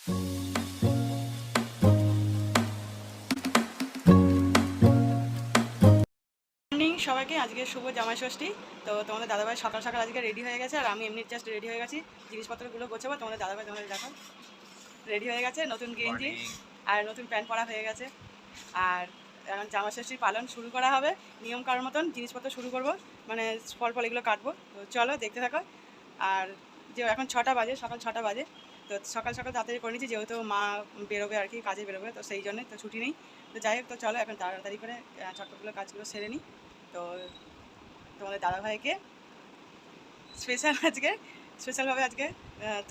Morning সবাইকে। আজকে শুভ জামাই ষষ্ঠী। তো তোমাদের দাদাভাই সকাল সকাল আজকে রেডি হয়ে গেছে, আর আমি এমনি জাস্ট রেডি হয়ে গেছি, জিনিসপত্রগুলো গোছাবো। তোমাদের দাদাভাই তোমাদের দেখো রেডি হয়ে গেছে, নতুন গেঞ্জি আর নতুন প্যান্ট পরা হয়ে গেছে। আর এখন জামাই ষষ্ঠীর পালন শুরু করা হবে, নিয়ম কারোর মতন জিনিসপত্র শুরু করবো, মানে ফল ফল এগুলো কাটবো। তো চলো দেখতে থাকো। আর যে এখন 6টা বাজে, সকাল 6টা বাজে। তো সকাল সকাল তাড়াতাড়ি করে নিচ্ছি, যেহেতু মা বেরোবে আর কি, কাজে বেরোবে, তো সেই জন্যে তো ছুটি নেই। তো যাই হোক, তো চলো এখন তাড়াতাড়ি করে চটপটগুলো কাজগুলো সেরে নিই। তো তোমাদের দাদাভাইকে স্পেশালভাবে আজকে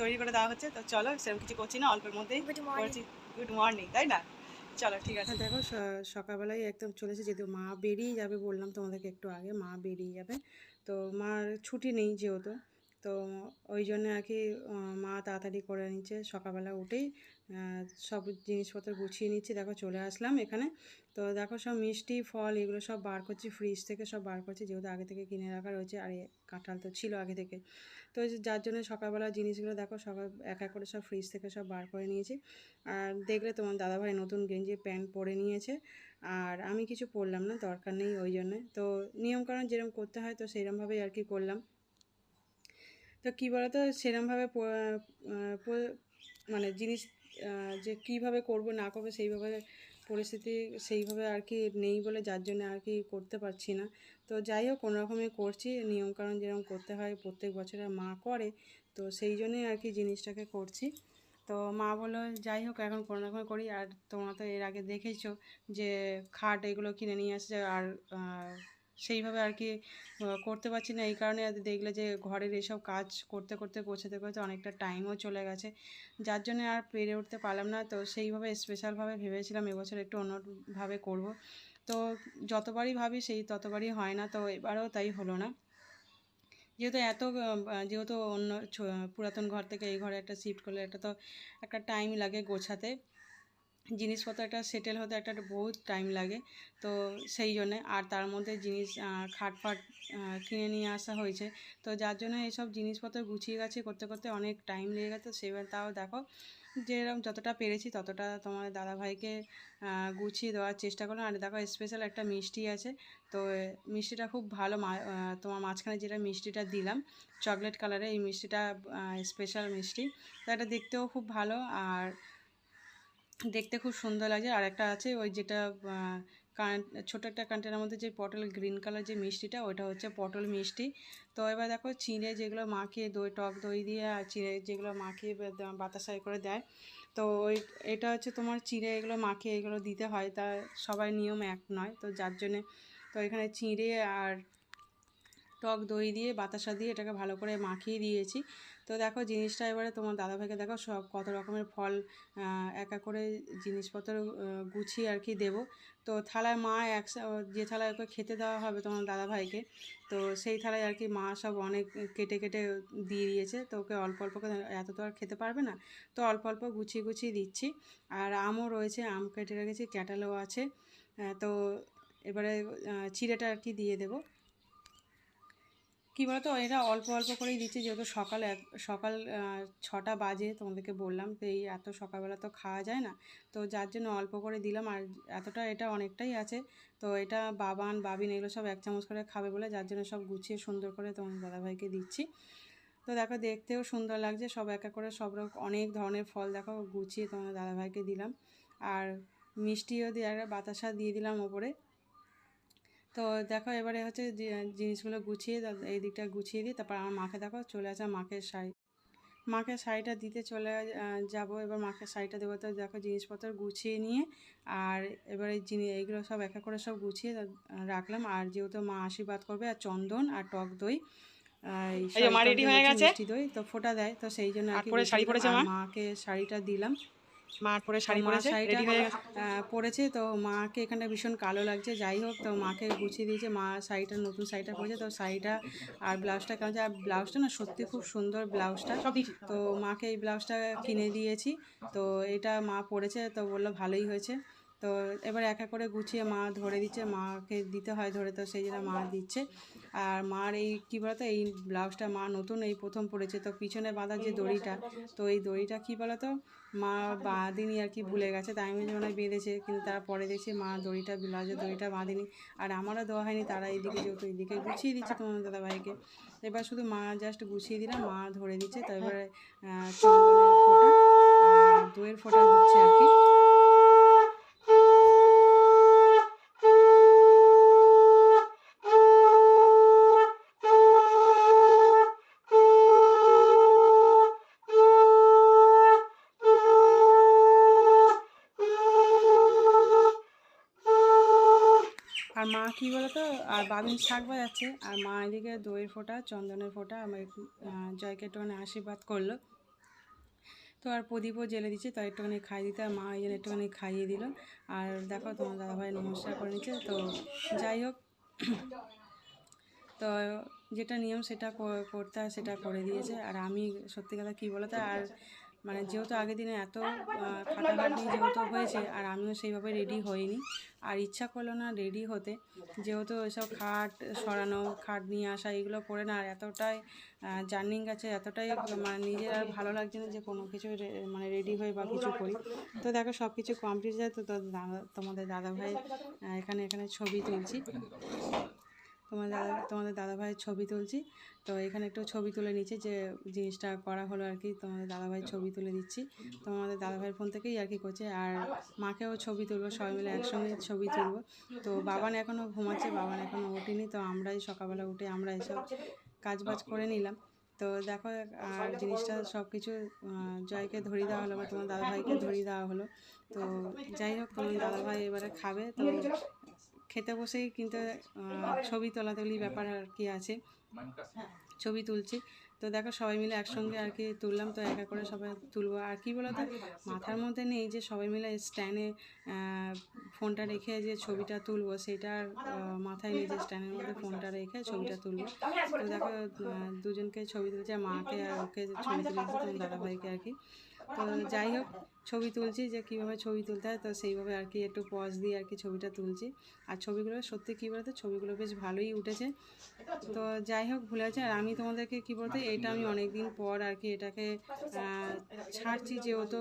তৈরি করে দেওয়া হচ্ছে। তো চলো, সেরকম কিছু করছি না, অল্পের মধ্যেই করছি। গুড মর্নিং, তাই না? চলো ঠিক আছে। দেখো সকালবেলায় একদম চলেছে, যেহেতু মা বেরিয়ে যাবে, বললাম তোমাদেরকে একটু আগে, মা বেরিয়ে যাবে। তো মার ছুটি নেই যেহেতু, তো ওই জন্য আর কি মা তাড়াতাড়ি করে নিচ্ছে। সকালবেলা উঠেই সব জিনিসপত্র গুছিয়ে নিচ্ছি। দেখো চলে আসলাম এখানে। তো দেখো সব মিষ্টি ফল এগুলো সব বার করছি, ফ্রিজ থেকে সব বার করছি, যেহেতু আগে থেকে কিনে রাখা রয়েছে। আর কাঁঠাল তো ছিল আগে থেকে, তো যার জন্য সকালবেলা জিনিসগুলো দেখো সকাল এক এক করে সব ফ্রিজ থেকে সব বার করে নিয়েছি। আর দেখলে তোমার দাদাভাই নতুন গেঞ্জি প্যান্ট পরে নিয়েছে, আর আমি কিছু পরলাম না, দরকার নেই ওই জন্যে। তো নিয়মকানুন যেরকম করতে হয় তো সেরকমভাবেই আর কি করলাম। তো কী বলতো, সেরকমভাবে মানে জিনিস যে কীভাবে করব না করবো সেইভাবে পরিস্থিতি সেইভাবে আর কি নেই বলে, যার জন্য আর কি করতে পারছি না। তো যাই হোক, কোনো রকমে করছি, নিয়মকানুন যেরকম করতে হয় প্রত্যেক বছরে মা করে, তো সেই জন্যই আর কি জিনিসটাকে করছি। তো মা বললো যাই হোক, এখন কোনো রকম করি। আর তোমরা তো এর আগে দেখেছো যে খাট এগুলো কিনে নিয়ে আসছে, আর সেইভাবে আর কি করতে পারছি না। এই কারণে দেখলে যে ঘরের এসব কাজ করতে করতে গোছাতে গোছাতে অনেকটা টাইমও চলে গেছে, যার জন্য আর পেরে উঠতে পারলাম না। তো সেইভাবে স্পেশালভাবে ভেবেছিলাম এবছর একটু অন্যভাবে করব। তো যতবারই ভাবি সেই ততবারই হয় না, তো এবারেও তাই হলো না। যেহেতু অন্য পুরাতন ঘর থেকে এই ঘরে একটা শিফট করলে একটা তো একটা টাইম লাগে গোছাতে, জিনিসপত্র একটা সেটেল হতে একটা বহুত টাইম লাগে। তো সেই জন্যে, আর তার মধ্যে খাট ফাট কিনে নিয়ে আসা হয়েছে, তো যার জন্য এইসব জিনিসপত্র গুছিয়ে গাছিয়ে করতে করতে অনেক টাইম লেগে গেছে। সেবার তাও দেখো যেরকম যতটা পেরেছি ততটা তোমার দাদাভাইকে গুছিয়ে দেওয়ার চেষ্টা করলাম। আর দেখো স্পেশাল একটা মিষ্টি আছে, তো মিষ্টিটা খুব ভালো, তোমার মাঝখানে যেটা মিষ্টিটা দিলাম চকলেট কালারে, এই মিষ্টিটা স্পেশাল মিষ্টি, তো এটা দেখতেও খুব ভালো আর দেখতে খুব সুন্দর লাগে। আর একটা আছে ওই যেটা ছোটো একটা কন্টেনারের মধ্যে যে পটল গ্রিন কালার যে মিষ্টিটা, ওইটা হচ্ছে পটল মিষ্টি। তো এবার দেখো চিঁড়ে যেগুলো মাখিয়ে টক দই দিয়ে, আর চিঁড়ে যেগুলো মাখিয়ে বাতাসাই করে দেয়, তো এটা হচ্ছে তোমার চিঁড়ে এগুলো মাখিয়ে এগুলো দিতে হয়, তা সবাই নিয়ম এক নয়, তো যার জন্যে তো এখানে চিঁড়ে আর টক দই দিয়ে বাতাসা দিয়ে এটাকে ভালো করে মাখিয়ে দিয়েছি। তো দেখো জিনিসটা এবারে তোমার দাদাভাইকে দেখো সব কত রকমের ফল এক এক করে জিনিসপত্র গুছিয়ে আর কি দেবো। তো থালায় মা যে থালায় ওকে খেতে দেওয়া হবে তোমার দাদাভাইকে, তো সেই থালায় আর কি মা সব অনেক কেটে কেটে দিয়ে দিয়েছে। তো ওকে অল্প অল্প করে, এত তো আর খেতে পারবে না, তো অল্প অল্প গুছিয়ে গুছিয়ে দিচ্ছি। আর আমও রয়েছে, আম কেটে রেখেছি, ক্যাটালও আছে। তো এবারে চিড়েটা আর কি দিয়ে দেবো। কী বলতো, এরা অল্প অল্প করেই দিচ্ছে, যেহেতু সকাল 6টা বাজে, তোমাদেরকে বললাম, তো এই এত সকালবেলা তো খাওয়া যায় না, তো যার জন্য অল্প করে দিলাম। আর এটা অনেকটাই আছে, তো এটা বাবিন এগুলো সব 1 চামচ করে খাবে বলে, যার জন্য সব গুছিয়ে সুন্দর করে তোমার দাদাভাইকে দিচ্ছি। তো দেখো দেখতেও সুন্দর লাগছে, সব এক এক করে সব রকম অনেক ধরনের ফল দেখো গুছিয়ে তোমার দাদাভাইকে দিলাম। আর মিষ্টিও দিয়ে একটা বাতাসা দিয়ে দিলাম ওপরে। তো দেখো এবারে হচ্ছে জিনিসগুলো গুছিয়ে এই দিকটা গুছিয়ে দিই, তারপর আমার মাকে দেখো চলে আসা মাকে শাড়িটা দিতে চলে যাব। এবার মাকে শাড়িটা দেবো, তো দেখো জিনিসপত্র গুছিয়ে নিয়ে, আর এবারে এইগুলো সব এক এক করে সব গুছিয়ে রাখলাম। আর যেহেতু মা আশীর্বাদ করবে, আর চন্দন আর টক দই, মিষ্টি দই তো ফোঁটা দেয়, তো সেই জন্য আর কি মাকে শাড়িটা দিলাম। মা পরে তো শাড়ি মা পরেছে, শাড়িটা রেডি হয়ে গেছে। পরেছে, তো মাকে এখানটা ভীষণ কালো লাগছে। যাই হোক, তো মাকে গুছিয়ে দিয়েছে, মা নতুন শাড়িটা পরেছে, তো শাড়িটা আর ব্লাউজটা কেমন, আর ব্লাউজটা না সত্যি খুব সুন্দর ব্লাউজটা। তো মাকে এই ব্লাউজটা কিনে দিয়েছি, তো এটা মা পরেছে, তো বললো ভালোই হয়েছে। তো এবার এক এক করে গুছিয়ে মা ধরে দিচ্ছে, মাকে দিতে হয় ধরে, তো সেই জন্য মা দিচ্ছে। আর মার এই কী বলতো, এই ব্লাউজটা মা নতুন এই প্রথম পরেছে, তো পিছনে বাঁধা যে দড়িটা, তো এই দড়িটা কী বলতো মা বাঁধেনি আর কি, ভুলে গেছে, তাই আমি মনে হয় বেঁধেছে, কিন্তু তারা পরে দেখছি মা দড়িটা ব্লাউজের দড়িটা বাঁধেনি। আর আমারও দেওয়া হয়নি, তারা এইদিকে যেহেতু এইদিকে গুছিয়ে দিচ্ছে তোমার দাদাভাইকে, এবার শুধু মা জাস্ট গুছিয়ে দিলাম, মা ধরে দিচ্ছে। তো এবারে চন্দনের ফোঁটা আর দইয়ের ফোঁটা দিচ্ছে আর কি। আর মা কী বলতো, আর বাবিন শাক বাজাচ্ছে, আর মা এদিকে দইয়ের ফোঁটা চন্দনের ফোঁটা আমার জয়কে একটুখানি আশীর্বাদ করলো। তো আর প্রদীপও জেলে দিচ্ছে, তো একটুখানি খাইয়ে দিতে, আর মা এই জন্য একটুখানি খাইয়ে দিল। আর দেখো তোমার দাদাভাই নমস্কার করে নিচ্ছে। তো যাই হোক, তো যেটা নিয়ম সেটা করতে হয় সেটা করে দিয়েছে। আর আমি সত্যি কথা কী বলতো, আর মানে যেহেতু আগের দিনে এত খাটাখাটি যেহেতু হয়েছে, আর আমিও সেইভাবে রেডি হইনি, আর ইচ্ছা করলো না রেডি হতে, যেহেতু ওইসব খাট সরানো, খাট নিয়ে আসা এগুলো করে না, আর এতটাই জার্নিং আছে, এতটাই মানে নিজের আর ভালো লাগছে না যে কোনো কিছু মানে রেডি হয়ে বা কিছু করি। তো দেখো সব কিছু কমপ্লিট যায়। তো তোমাদের দাদাভাই এখানে ছবি তুলছি, তোমাদের দাদাভাইয়ের ছবি তুলছি। তো এখানে একটু ছবি তুলে নিচ্ছি, যে জিনিসটা করা হলো আর কি, তোমাদের দাদাভাইয়ের ছবি তুলে দিচ্ছি। তোমাদের দাদাভাইয়ের ফোন থেকেই আর কি করছে। আর মাকেও ছবি তুলবো, সবাই মিলে একসঙ্গে ছবি তুলবো। তো বাবান এখনও ঘুমাচ্ছে, বাবান এখনও ওঠেনি, তো আমরাই সকালবেলা উঠে আমরা এসব কাজবাজ করে নিলাম। তো দেখো, আর জিনিসটা সব কিছু জয়কে ধরিয়ে দেওয়া হলো, বা তোমার দাদাভাইকে ধরিয়ে দেওয়া হলো। তো যাই হোক, তোমার দাদাভাই এবারে খাবে। তো খেতে বসেই কিন্তু ছবি তোলাতুলি ব্যাপার আর কি আছে, ছবি তুলছি। তো দেখো সবাই মিলে একসঙ্গে আর কি তুললাম। তো একা করে সবাই তুলবো। আর কি বলো তো, মাথার মধ্যে নেই যে সবাই মিলে স্ট্যান্ডে ফোনটা রেখে যে ছবিটা তুলবো, সেটার মাথায় নেই যে স্ট্যান্ডের মধ্যে ফোনটা রেখে ছবিটা তুলবো। তো দেখো দুজনকে ছবি তুলছে, মাকে আর ওকে ছবি তুলেছি, তোমার দাদাভাইকে আর কি। তো যাই হোক, ছবি তুলছি, যে কীভাবে ছবি তুলতে হয়, তো সেইভাবে আর কি একটু পজ দিয়ে আর কি ছবিটা তুলছি। আর ছবিগুলো সত্যি কী বলতো, ছবিগুলো বেশ ভালোই উঠেছে। তো যাই হোক, ভুলে আছে। আর আমি তোমাদেরকে কী বলতো, এটা আমি অনেক দিন পর আর কি এটাকে ছাড়ছি, যেহেতু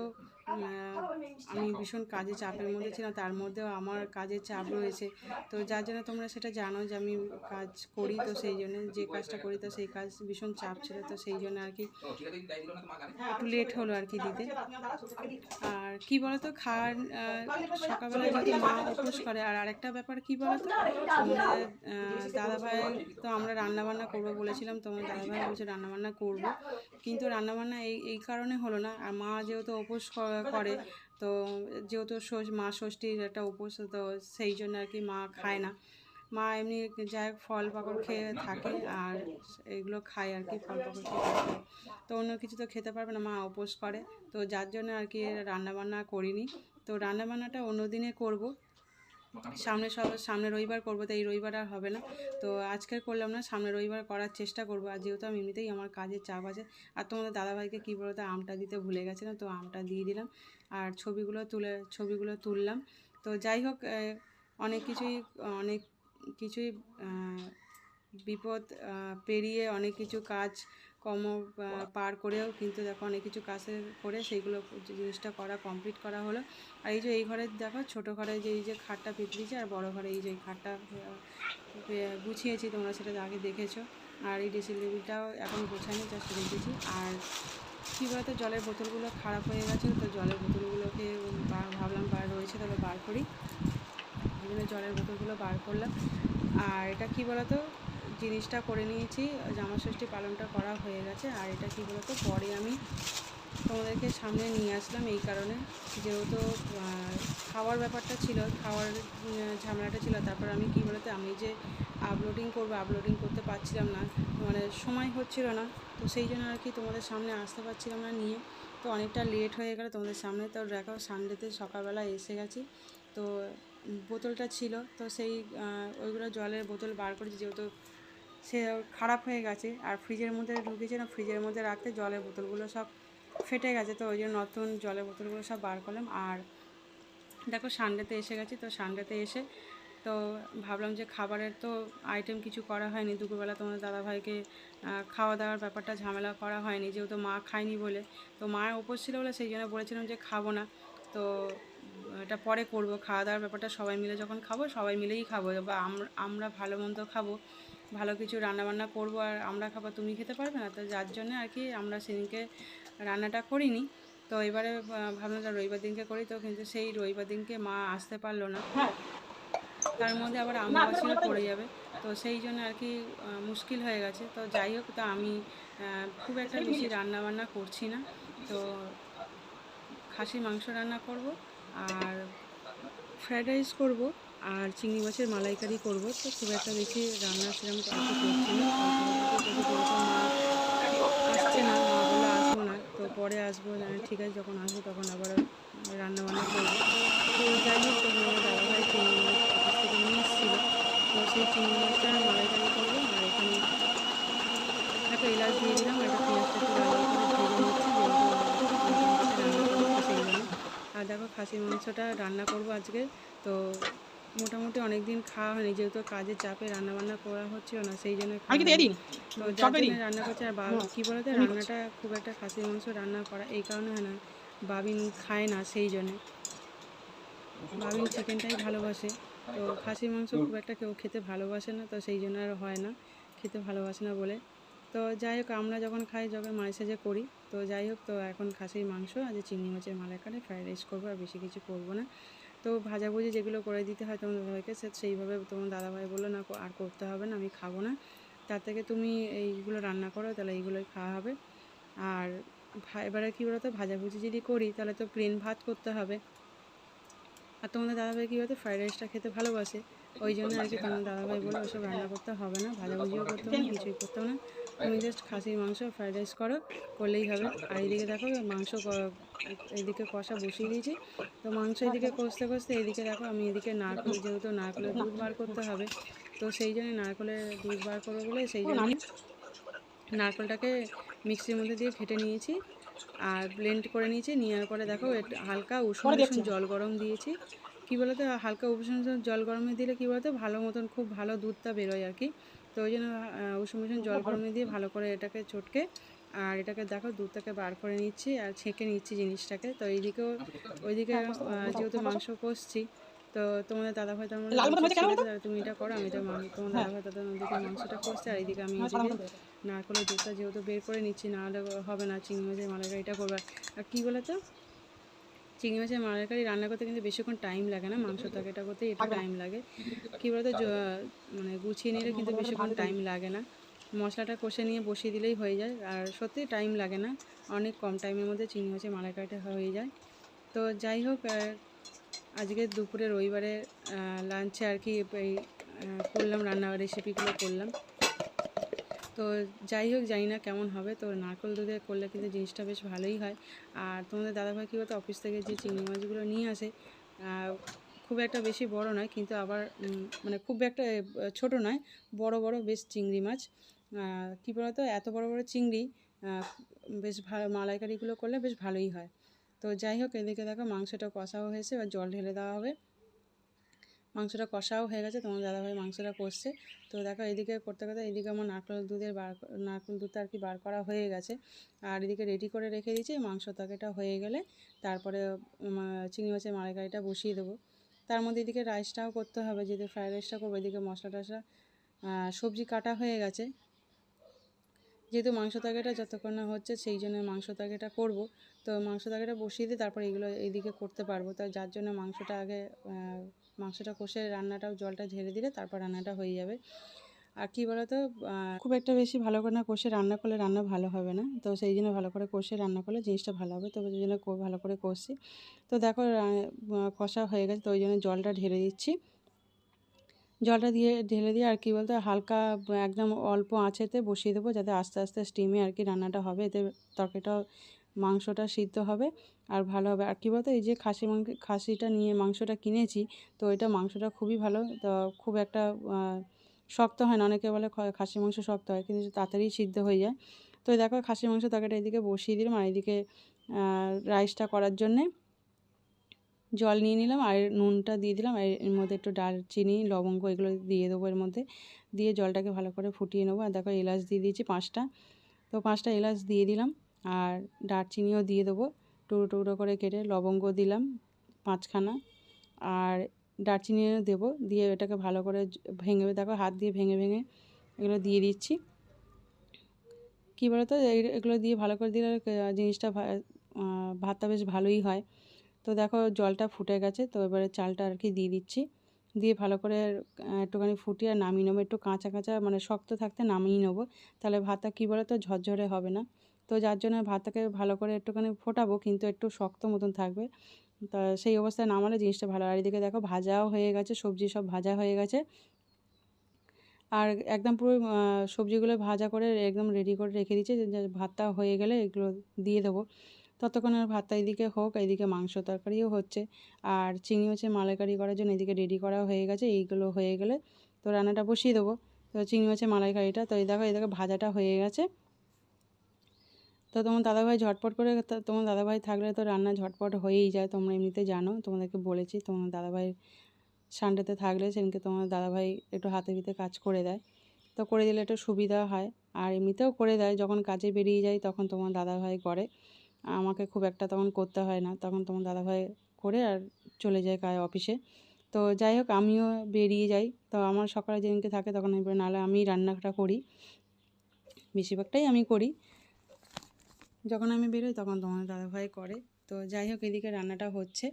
আমি ভীষণ কাজে চাপের মধ্যে ছিলাম, তার মধ্যেও আমার কাজের চাপ রয়েছে। তো যার জন্য তোমরা সেটা জানো যে আমি কাজ করি, তো সেই জন্য যে কাজটা করি, তো সেই কাজ ভীষণ চাপ ছিল, তো সেই জন্য আর কি একটু লেট হলো আর কি দিতে। আর কি বলতো, খাওয়ার সকালবেলা যদি মা উপোস করে, আর আরেকটা ব্যাপার কি বলতো, তোমাদের দাদাভাই, তো আমরা রান্নাবান্না করবো বলেছিলাম, তোমার দাদাভাই বলছে রান্নাবান্না করব, কিন্তু রান্নাবান্না এই কারণে হলো না। আর মা যেহেতু উপোস করে, তো যেহেতু মা ষষ্ঠীর একটা উপোস, তো সেই জন্য আর কি মা খায় না। মা এমনি যাই হোক ফল পাকড় খেয়ে থাকে, আর এগুলো খায় আর কি, ফল পাকড় খেয়ে থাকে, তো অন্য কিছু তো খেতে পারবে না, মা উপোস করে। তো যার জন্য আর কি রান্নাবান্না করিনি। তো রান্নাবান্নাটা অন্য দিনে করবো, সামনে রবিবার করবো, তো এই রবিবার আর হবে না। তো আজকে করলাম না, সামনে রবিবার করার চেষ্টা করবো। আর যেহেতু আমি এমনিতেই আমার কাজের চাপ আছে। আর তোমাদের দাদাভাইকে কী বলতো, আমটা দিতে ভুলে গেছিলাম, তো আমটা দিয়ে দিলাম। আর ছবিগুলো তুললাম। তো যাই হোক, অনেক কিছুই বিপদ পেরিয়ে অনেক কিছু কাজ কর্ম পার করেও কিন্তু দেখো অনেক কিছু কাজ করে সেইগুলো জিনিসটা কমপ্লিট করা হলো। আর এই যে এই ঘরে দেখো, ছোটো ঘরে যে এই যে খাটটা পেতেছি, আর বড়ো ঘরে এই যে খাটটা গুছিয়েছি, তোমরা সেটা আগে দেখেছো। আর এই ড্রেসিং টেবিলটাও এখন গোছানো, জাস্ট রেখেছি। আর কী বলতো, জলের বোতলগুলো খারাপ হয়ে গেছে, তো জলের বোতলগুলোকে ভাবলাম রয়েছে, তাহলে বার করি, এই জন্য জলের বোতলগুলো বার করলাম। আর এটা কী বলতো, জিনিসটা করে নিয়েছি, জামাষষ্ঠী পালনটা করা হয়ে গেছে। আর এটা কী বলতো, পরে আমি তোমাদেরকে সামনে নিয়ে আসলাম এই কারণে, যেহেতু খাওয়ার ব্যাপারটা ছিল, খাওয়ার ঝামেলাটা ছিল। তারপর আমি কী বলতো, আমি যে আপলোডিং করতে পারছিলাম না, মানে সময় হচ্ছিল না, তো সেই জন্য আর কি তোমাদের সামনে আসতে পারছিলাম না নিয়ে। তো অনেকটা লেট হয়ে গেল তোমাদের সামনে। তো দেখো সানডেতে সকালবেলা এসে গেছি, তো বোতলটা ছিল, তো সেই ওইগুলো জলের বোতল বার করেছি, যেহেতু সে খারাপ হয়ে গেছে। আর ফ্রিজের মধ্যে ঢুকেছে না, ফ্রিজের মধ্যে রাখতে জলের বোতলগুলো সব ফেটে গেছে, তো ওই জন্য নতুন জলের বোতলগুলো সব বার করলাম। আর দেখো সানডেতে এসে গেছি, তো সানডেতে এসে তো ভাবলাম যে খাবারের তো আইটেম কিছু করা হয়নি দুপুরবেলা, তোমাদের দাদাভাইকে খাওয়া দাওয়ার ব্যাপারটা ঝামেলা করা হয়নি, যেহেতু মা খায়নি বলে। তো মায়ের উপোস ছিল বলে সেই জন্য বলেছিলাম যে খাবো না, তো এটা পরে করব। খাওয়া দাওয়ার ব্যাপারটা সবাই মিলে যখন খাবো সবাই মিলেই খাবো, বা আমরা ভালো মন্দ খাবো, ভালো কিছু রান্নাবান্না করবো আর আমরা খাবো, তুমি খেতে পারবে না। তো যার জন্য আর কি আমরা সেদিনকে রান্নাটা করিনি। তো এবারে ভাবলাম রবিবার দিনকে করি, তো কিন্তু সেই রবিবার দিনকে মা আসতে পারলো না, তার মধ্যে আবার অমাবস্যাও পড়ে যাবে, তো সেই জন্য আর কি মুশকিল হয়ে গেছে। তো যাই হোক, তো আমি খুব একটা বেশি রান্নাবান্না করছি না, তো খাসির মাংস রান্না করব আর ফ্রায়েড রাইস করব আর চিংড়ি মাছের মালাইকারি করব। তো খুব একটা বেশি রান্না সেরকম আর কি করছি না, যেহেতু মা আসছে না, মা বলে আসবো না, তো পরে আসবো, ঠিক আছে যখন আসবো তখন আবার রান্নাবান্না করবো। তো যাই হোক, তো দাদাভাই চিংড়ি মাছ অফিস থেকে নিয়ে এসেছিলো, তো সেই চিংড়ি মাছটা মালাইকারি করবো। আর এখানে একটা এলাচ দিয়ে দিলাম, একটা পেঁয়াজটা একটু ভালো করে ভেজে নিচ্ছি, যেহেতু রান্না করবো সেই জন্য। আর দেখো খাসির মাংসটা রান্না করব আজকে, তো মোটামুটি অনেক দিন খাওয়া হয়নি, যেহেতু কাজের চাপে রান্নাবান্না করা হচ্ছিল না, সেই জন্য তো যার জন্য রান্না করছে। আর কী বলতে, রান্নাটা খুব একটা খাসির মাংস রান্না করা এই কারণে হয় না, বাবিন খায় না, সেই জন্যে। বাবিন চিকেনটাই ভালোবাসে, তো খাসির মাংস খুব একটা কেউ খেতে ভালোবাসে না, তো সেই জন্য আর হয় না, খেতে ভালোবাসে না বলে। তো যাই হোক, আমরা যখন খাই যখন মাঝে সাঝে করি, তো যাই হোক, তো এখন খাসির মাংস আজ চিংড়ি মাছের মালাইকারি ফ্রাইড রাইস করবো, আর বেশি কিছু করবো না। তো ভাজাভুজি যেগুলো করে দিতে হয় তোমার দাদাভাইকে, সেইভাবে তোমার দাদাভাই বললো না আর করতে হবে না, আমি খাবো না, তার থেকে তুমি এইগুলো রান্না করো, তাহলে এইগুলোই খাওয়া হবে। আর এবারে কী বলতো, ভাজাভুজি যদি করি তাহলে তো প্লেন ভাত করতে হবে, আর তোমাদের দাদাভাই কী বলতো ফ্রাইড রাইসটা খেতে ভালোবাসে, ওই জন্য আর কি তোমার দাদাভাই বলে ওসব রান্না করতে হবে না, ভাজাভুজিও করতে হবে না, কিছুই করতে হবে না, তুমি জাস্ট খাসির মাংস ফ্রাইড রাইস করলেই হবে। আর এইদিকে দেখো মাংস এইদিকে কষা বসিয়ে দিয়েছি, তো মাংস এদিকে কষতে কষতে এইদিকে দেখো আমি এদিকে নারকেল, যেহেতু নারকেলের দুধ বার করতে হবে, তো সেই জন্য নারকেলের দুধ বার করবো বলে সেই জন্য নারকেলটাকে মিক্সির মধ্যে দিয়ে ঘেটে নিয়েছি আর ব্লেন্ড করে নিয়েছি। নেওয়ার পরে দেখো হালকা উষুম জল গরম দিয়েছি, কী বলতো হালকা উষুম জল গরমে দিলে কী বলতো ভালো মতন খুব ভালো দুধটা বেরোয় আর কি, তো ওই জন্য উষুম জল গরমে দিয়ে ভালো করে এটাকে চটকে, আর এটাকে দেখো দুধটাকে বার করে নিচ্ছি আর ছেঁকে নিচ্ছি জিনিসটাকে। তো এইদিকেও ওইদিকে যেহেতু মাংস কষছি, তো তোমাদের দাদাভাই তার মধ্যে তুমি এটা করো, আমি এটা তোমার দাদাভাই তাদের ওদিকে মাংসটা কষছে, আর এইদিকে আমি এদিকে নারকেলের দুধটা যেহেতু বের করে নিচ্ছি, নাহলে হবে না, চিংড়ি মাছের মালাইকারিটা করবে। আর কী বলে তো চিংড়ি মাছের মালাইকারি রান্না করতে কিন্তু বেশিক্ষণ টাইম লাগে না, মাংস তরকারিটা করতে একটু টাইম লাগে, কী বলতো মানে গুছিয়ে নিলে কিন্তু বেশিক্ষণ টাইম লাগে না, মশলাটা কষে নিয়ে বসিয়ে দিলেই হয়ে যায়, আর সত্যি টাইম লাগে না, অনেক কম টাইমের মধ্যে চিংড়ি মাছের মালাইকারিটা হয়ে যায়। তো যাই হোক, আজকে দুপুরে রবিবারে লাঞ্চে আর কি এই করলাম, রান্না রেসিপিগুলো করলাম। তো যাই হোক, জানি না কেমন হবে, তো নারকেল দুধে করলে কিন্তু জিনিসটা বেশ ভালোই হয়। আর তোমাদের দাদাভাই কী বলতো অফিস থেকে যে চিংড়ি মাছগুলো নিয়ে আসে, খুব একটা বেশি বড় নয়, কিন্তু আবার মানে খুব একটা ছোট নয়, বড় বড় বেশ চিংড়ি মাছ, কী বলতো এত বড় বড় চিংড়ি বেশ ভালো মালাইকারিগুলো করলে বেশ ভালোই হয়। তো যাই হোক, এদিকে দেখো মাংসটা কষাও হয়েছে, এবার জল ঢেলে দেওয়া হবে, মাংসটা কষাও হয়ে গেছে, তোমার দাদাভাই মাংসটা কষছে। তো দেখো এদিকে করতে করতে এদিকে আমার নারকেল দুধটা আর কি বার করা হয়ে গেছে, আর এদিকে রেডি করে রেখে দিয়েছি, মাংস তরকারিটা হয়ে গেলে তারপরে চিংড়ি মাছের মালাইকারিটা বসিয়ে দেবো। তার মধ্যে এদিকে রাইসটাও করতে হবে, যেহেতু ফ্রাইড রাইসটা করবো, এদিকে মশলা টশলা সবজি কাটা হয়ে গেছে, যেহেতু মাংস তরকারিটা যতক্ষণ না হচ্ছে সেই জন্য মাংস তরকারিটা করবো, তো মাংস তরকারিটা বসিয়ে দিয়ে তারপর এগুলো এইদিকে করতে পারবো, তো যার জন্য মাংসটা কষে রান্নাটাও জলটা ঝেড়ে দিলে তারপর রান্নাটা হয়ে যাবে। আর কী বলো তো খুব একটা বেশি ভালো করে না কষে রান্না করলে রান্না ভালো হবে না, তো সেই জন্য ভালো করে কষে রান্না করলে জিনিসটা ভালো হবে, তো ওই জন্য ভালো করে কষছি। তো দেখো কষা হয়ে গেছে, তো ওই জন্য জলটা ঢেলে দিচ্ছি, জলটা ঢেলে দিয়ে আর কি বলতো হালকা একদম অল্প আঁচেতে বসিয়ে দেবো, যাতে আস্তে আস্তে স্টিমে আর কি রান্নাটা হবে, এতে তরকারিটাও মাংসটা সিদ্ধ হবে আর ভালো হবে। আর কী বলতো এই যে খাসিটা নিয়ে মাংসটা কিনেছি, তো এটা মাংসটা খুবই ভালো, তো খুব একটা শক্ত হয় না, অনেকে বলে খাসির মাংস শক্ত হয়, কিন্তু তাড়াতাড়ি সিদ্ধ হয়ে যায়। তো দেখো খাসির মাংস তরকারিটা এদিকে বসিয়ে দিলাম, আর এদিকে রাইসটা করার জন্যে জল নিয়ে নিলাম আর নুনটা দিয়ে দিলাম, আর এর মধ্যে একটু দারচিনি লবঙ্গ এগুলো দিয়ে দেবো এর মধ্যে, দিয়ে জলটাকে ভালো করে ফুটিয়ে নেবো। আর দেখো এলাচ দিয়ে দিয়েছি 5টা, তো 5টা এলাচ দিয়ে দিলাম, আর দারচিনিও দিয়ে দেবো টুকরো টুকরো করে কেটে, লবঙ্গ দিলাম 5খানা, আর দারচিনিও দেবো, দিয়ে এটাকে ভালো করে ভেঙে, দেখো হাত দিয়ে ভেঙে ভেঙে এগুলো দিয়ে দিচ্ছি। কী বলো তো, এগুলো দিয়ে ভালো করে দিলে জিনিসটা ভাতটা বেশ ভালোই হয়। তো দেখো জলটা ফুটে গেছে, তো এবারে চালটা আর কি দিয়ে দিচ্ছি, দিয়ে ভালো করে একটুখানি ফুটিয়ে নামিয়ে নেবো। একটু কাঁচা কাঁচা মানে শক্ত থাকতে নামিয়ে নেবো, তাহলে ভাতটা কী বলো তো ঝরঝরে হবে না। তো যার জন্য ভাতটাকে ভালো করে একটুখানি ফোটাবো, কিন্তু একটু শক্ত মতন থাকবে, তা সেই অবস্থায় নামালে জিনিসটা ভালো। আর এদিকে দেখো ভাজাও হয়ে গেছে, সবজি সব ভাজা হয়ে গেছে, আর একদম পুরো সবজিগুলো ভাজা করে একদম রেডি করে রেখে দিচ্ছি, যে ভাতটা হয়ে গেলে এগুলো দিয়ে দেবো। ততক্ষণ আর ভাতটা এদিকে হোক, এদিকে মাংস তরকারিও হচ্ছে, আর চিংড়ি মাছের মালাইকারি করার জন্য এদিকে রেডি করা হয়ে গেছে। এইগুলো হয়ে গেলে তো রান্নাটা বসিয়ে দেবো। তো চিংড়ি মাছের মালাইকারিটা, তো এই দেখো এদিকে ভাজাটা হয়ে গেছে। তো তোমার দাদাভাই ঝটপট করে, তোমার দাদাভাই থাকলে তো রান্না ঝটপট হয়েই যায়, তোমরা এমনিতে জানো, তোমাদেরকে বলেছি। তোমার দাদাভাই সানডেতে থাকলে সেদিনকে তোমার দাদাভাই একটু হাতে ভিতে কাজ করে দেয়, তো করে দিলে একটু সুবিধা হয়। আর এমনিতেও করে দেয়, যখন কাজে বেরিয়ে যায় তখন তোমার দাদাভাই করে, আমাকে খুব একটা তখন করতে হয় না, তখন তোমার দাদাভাই করে আর চলে যায় অফিসে। তো যাই হোক, আমিও বেরিয়ে যাই, তো আমার সকালে যেদিনকে থাকে তখন আমি, নাহলে আমি রান্নাটা করি, বেশিরভাগটাই আমি করি। যখন আমি বেরোই তখন তোমার দাদাভাই করে। তো যাই হোক, এদিকে রান্নাটা হচ্ছে,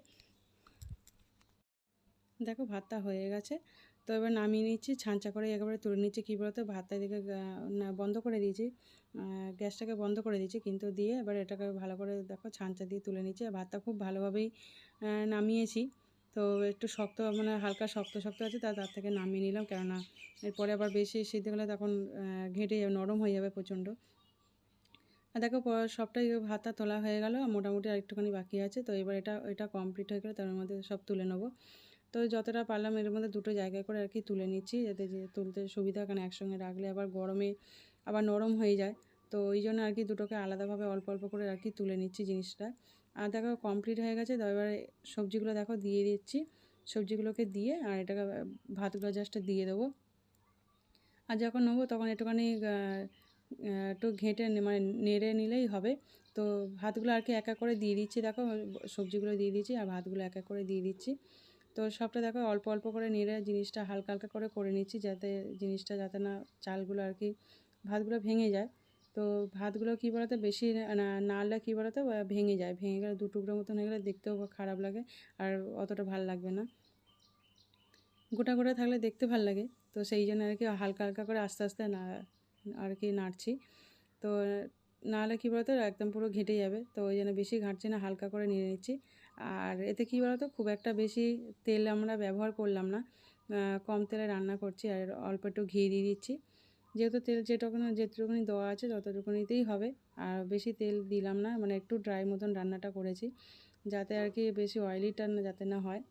দেখো ভাতটা হয়ে গেছে। তো এবার নামিয়ে নিচ্ছি, ছাঁচা করে একেবারে তুলে নিচ্ছি। কী বলতো, ভাতটা এদিকে বন্ধ করে দিয়েছি, গ্যাসটাকে বন্ধ করে দিয়েছি, কিন্তু দিয়ে এবার এটাকে ভালো করে দেখো ছাঁচা দিয়ে তুলে নিচ্ছি। আর ভাতটা খুব ভালোভাবেই নামিয়েছি। তো একটু শক্ত মানে হালকা শক্ত শক্ত আছে, তার থেকে নামিয়ে নিলাম, কেননা এরপরে আবার বেশি সিদ্ধ হলে তখন ঘেটে যাবে, নরম হয়ে যাবে প্রচণ্ড। আর দেখো সবটাই ভাতটা তোলা হয়ে গেল, মোটামুটি আর একটুখানি বাকি আছে। তো এবার এটা কমপ্লিট হয়ে গেলে তার মধ্যে সব তুলে নেবো। তো যতটা পারলাম এর মধ্যে দুটো জায়গায় করে আর কি তুলে নিচ্ছি, যাতে যে তুলতে সুবিধা, কারণ একসঙ্গে রাখলে আবার গরমে আবার নরম হয়ে যায়। তো ওই জন্য আর কি দুটোকে আলাদাভাবে অল্প অল্প করে আর কি তুলে নিচ্ছি জিনিসটা। আর দেখো কমপ্লিট হয়ে গেছে। তো এবারে সবজিগুলো দেখো দিয়ে দিচ্ছি, সবজিগুলোকে দিয়ে আর এটাকে ভাতগুলো জাস্ট দিয়ে দেবো। আর যখন নেবো তখন একটুখানি একটু ঘেঁটে মানে নেড়ে নিলেই হবে। তো ভাতগুলো আর কি এক এক করে দিয়ে দিচ্ছি, দেখো সবজিগুলো দিয়ে দিচ্ছি আর ভাতগুলো এক এক করে দিয়ে দিচ্ছি। তো সবটা দেখো অল্প অল্প করে নেড়ে জিনিসটা হালকা হালকা করে করে নিচ্ছি, যাতে জিনিসটা যাতে না চালগুলো আর কি ভাতগুলো ভেঙে যায়। তো ভাতগুলো কী বলতো বেশি নাড়লে কী বলতো ভেঙে যায়, ভেঙে গেলে দু টুকরো মতন হয়ে গেলে দেখতেও খারাপ লাগে, আর অতটা ভালো লাগবে না। গোটা গোটা থাকলে দেখতে ভালো লাগে, তো সেই জন্য আর কি হালকা হালকা করে আস্তে আস্তে আর কি নাড়ছি। তো নাহলে কী বলতো একদম পুরো ঘেঁটে যাবে, তো ওই জন্য বেশি ঘাঁটছি না, হালকা করে নিয়ে নিচ্ছি। আর এতে কী বলতো খুব একটা বেশি তেল আমরা ব্যবহার করলাম না, কম তেলে রান্না করছি, আর অল্প একটু ঘি দিয়ে দিচ্ছি, যেহেতু তেল যেটুকুনি দেওয়া আছে ততটুকুনিতেই হবে, আর বেশি তেল দিলাম না, মানে একটু ড্রাই মতন রান্নাটা করেছি, যাতে আর কি বেশি অয়েলিটা যাতে না হয়,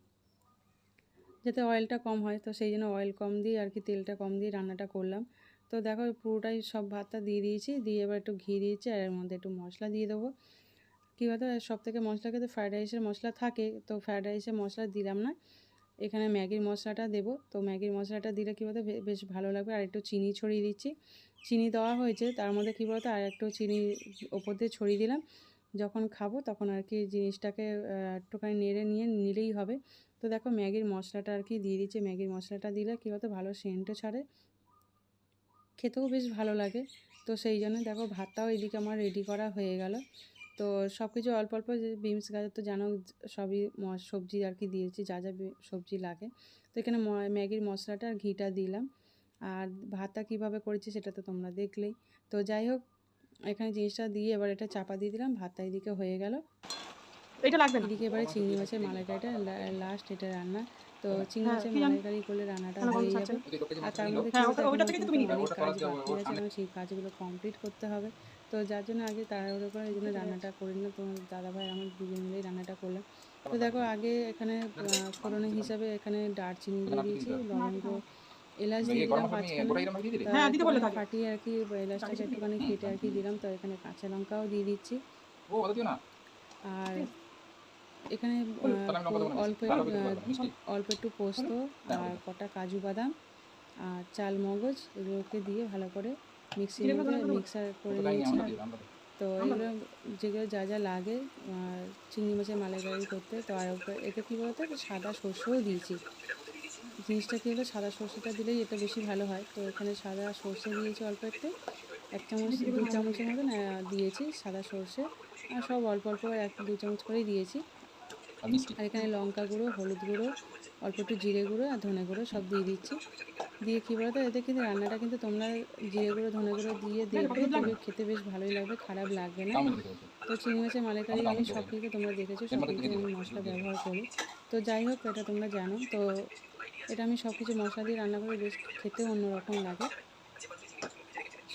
যাতে অয়েলটা কম হয়। তো সেই জন্য অয়েল কম দিয়ে আর কি তেলটা কম দিয়ে রান্নাটা করলাম। তো দেখো পুরোটাই সব ভাতটা দিয়ে দিয়েছি, দিয়ে এবার একটু ঘি দিয়েছি, আর এর মধ্যে একটু মশলা দিয়ে দেবো। কী বলতো সব থেকে মশলা খেতে ফ্রায়েড রাইসের মশলা থাকে, তো ফ্রায়েড রাইসের মশলা দিলাম না, এখানে ম্যাগির মশলাটা দেবো। তো ম্যাগির মশলাটা দিলে কী বলতো বেশ ভালো লাগবে। আর একটু চিনি ছড়িয়ে দিচ্ছি, চিনি দেওয়া হয়েছে, তার মধ্যে কী বলতো আর একটু চিনি ওপর দিয়ে ছড়িয়ে দিলাম, যখন খাবো তখন আর কি জিনিসটাকে একটুখানি নেড়ে নিলেই হবে। তো দেখো ম্যাগির মশলাটা আর কি দিয়ে দিচ্ছি, ম্যাগির মশলাটা দিলে কী বলতো ভালো সেন্টও ছাড়ে, খেতেও বেশ ভালো লাগে। তো সেই জন্য দেখো ভাতটাও এদিকে আমার রেডি করা হয়ে গেল। তো সব কিছু অল্প অল্প, যে বিনস গাজর তো জানো সবই সবজি আর কি দিয়েছি, যা যা সবজি লাগে। তো এখানে ম্যাগির মশলাটা আর ঘিটা দিলাম, আর ভাতটা কীভাবে করেছি সেটা তো তোমরা দেখলেই। তো যাই হোক, এখানে জিনিসটা দিয়ে এবার এটা চাপা দিয়ে দিলাম, ভাতটা এদিকে হয়ে গেল। এটা লাগবে না। এদিকে এবারে চিংড়ি মাছের মালাইকারিটা লাস্ট এটা রান্না। তো চিংড়ি হ্যাঁ, মাছের কি জানি মালাইকারি করলে রান্নাটা কেন গন্ধ হয়ে ছাড়ছে যাবে। না? আর তার মধ্যে কী হ্যাঁ, বলতো ওইটা এখনও থেকে তো কিন্তু তুমি নিতে অনেক পারো। কাজ বাকি আছে, এবং সেই কাজগুলো কমপ্লিট করতে হবে। তো যার জন্য আগে তাড়াহুড়ো করে এই জন্য রান্নাটা করে নিলাম, তোমার দাদাভাই আমার দুজন মিলেই রান্নাটা করলাম। তো দেখো আগে এখানে ফোড়নের হিসাবে এখানে দারচিনি দিয়ে দিয়েছি, লবঙ্গ এলাচ দিয়ে দিলাম 5খানা, তা হ্যাঁ, দিতে বললে একটুখানি থাকে। ফাটিয়ে আর কি এলাচটাকে একটুখানি কেটে আর কি দিলাম। তো এখানে কাঁচা লঙ্কাও দিয়ে দিচ্ছি, আর এখানে অল্প অল্প একটু পোস্ত আর কটা কাজু বাদাম আর চাল মগজ এগুলোকে দিয়ে ভালো করে মিক্সার করে নিয়েছি। তো এগুলো যেগুলো যা যা লাগে চিংড়ি মাছের মালাইকারি করতে, তো আর এতে কী বলতো সাদা সর্ষেও দিয়েছি। জিনিসটা কী হলো, সাদা সর্ষেটা দিলেই এটা বেশি ভালো হয়। তো এখানে সাদা সর্ষে দিয়েছি অল্প একটু, 1 চামচ 2 চামচের মতন দিয়েছি সাদা সর্ষে, আর সব অল্প অল্প 1-2 চামচ করেই দিয়েছি। আর এখানে লঙ্কা গুঁড়ো, হলুদ গুঁড়ো, অল্প একটু জিরে গুঁড়ো আর ধনে গুঁড়ো সব দিয়ে দিচ্ছি। দিয়ে কী বলতো, এতে কিন্তু রান্নাটা কিন্তু তোমরা জিরে গুঁড়ো ধনে গুঁড়ো দিয়ে দেখবে খেতে বেশ ভালোই লাগবে, খারাপ লাগবে না। তো চিংড়ি মাছের মালাইকারি আমি সব কিছু তোমরা দেখেছো, সব কিছু আমি মশলা ব্যবহার করি। তো যাই হোক, এটা তোমরা জানো। তো এটা আমি সব কিছু মশলা দিয়ে রান্না করে বেশ খেতে অন্যরকম লাগে।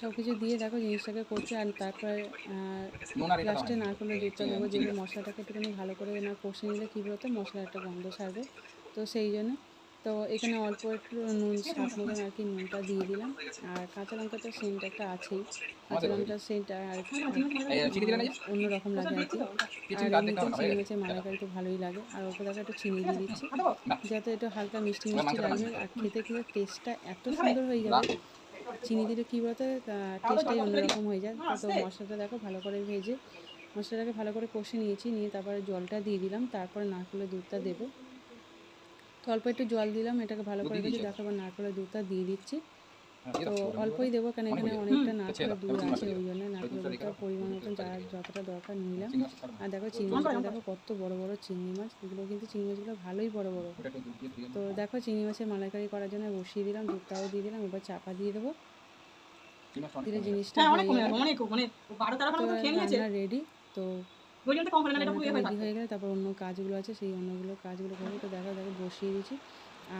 সব কিছু দিয়ে দেখো জিনিসটাকে করছি, আর তারপরে লাস্টে নারকেলের দুধটা দেবো, যেহেতু মশলাটাকে একটুখানি ভালো করে না কষে নিলে কী বলতো মশলার একটা গন্ধ ছাড়বে। তো সেই জন্য তো এখানে অল্প একটু নুন, স্বাদ মতন আর কি নুনটা দিয়ে দিলাম। আর কাঁচা লঙ্কাটা সেন্ট একটা আছেই, কাঁচা লঙ্কার সেন্ট আর অন্যরকম লাগে আর কি। আর এমনিতেও চিংড়ি মাছের মালাইকারি তো ভালোই লাগে। আর ওপর দেখো একটু চিনি দিয়ে দিচ্ছি, যাতে একটু হালকা মিষ্টি মিষ্টি লাগবে, আর খেতে খেতে টেস্টটা এত সুন্দর হয়ে যাবে। চিনি দিলে কী বলতো টেস্টটাই অন্যরকম হয়ে যায়। তো মশলাটা দেখো ভালো করে ভেজে মশলাটাকে ভালো করে কষে নিয়েছি, নিয়ে তারপরে জলটা দিয়ে দিলাম, তারপরে নারকেলের দুধটা দেবো। তো অল্প একটু জল দিলাম, এটাকে ভালো করে ভেজে দেখো আবার নারকেলের দুধটা দিয়ে দিচ্ছি। তো অল্পই দেবো, কারণ এখানে অনেকটা নারকেলের দুধ আছে, ওই জন্য নারকেলের দুধটা পরিমাণ মতন যার যতটা দরকার নিলাম। আর দেখো চিংড়ি মাছটা দেখো কত বড় বড় চিংড়ি মাছ, এগুলো কিন্তু চিংড়ি মাছগুলো ভালোই বড় বড়। তো দেখো চিংড়ি মাছের মালাইকারি করার জন্য বসিয়ে দিলাম, দুধটাও দিয়ে দিলাম, এবার চাপা দিয়ে দেবো, দিলে জিনিসটা হয়ে গেল। তো রান্না রেডি। তো রেডি হয়ে গেলে তারপর অন্য কাজগুলো আছে, সেই অন্যগুলো কাজগুলো করবো। তো দেখো বসিয়ে দিয়েছি,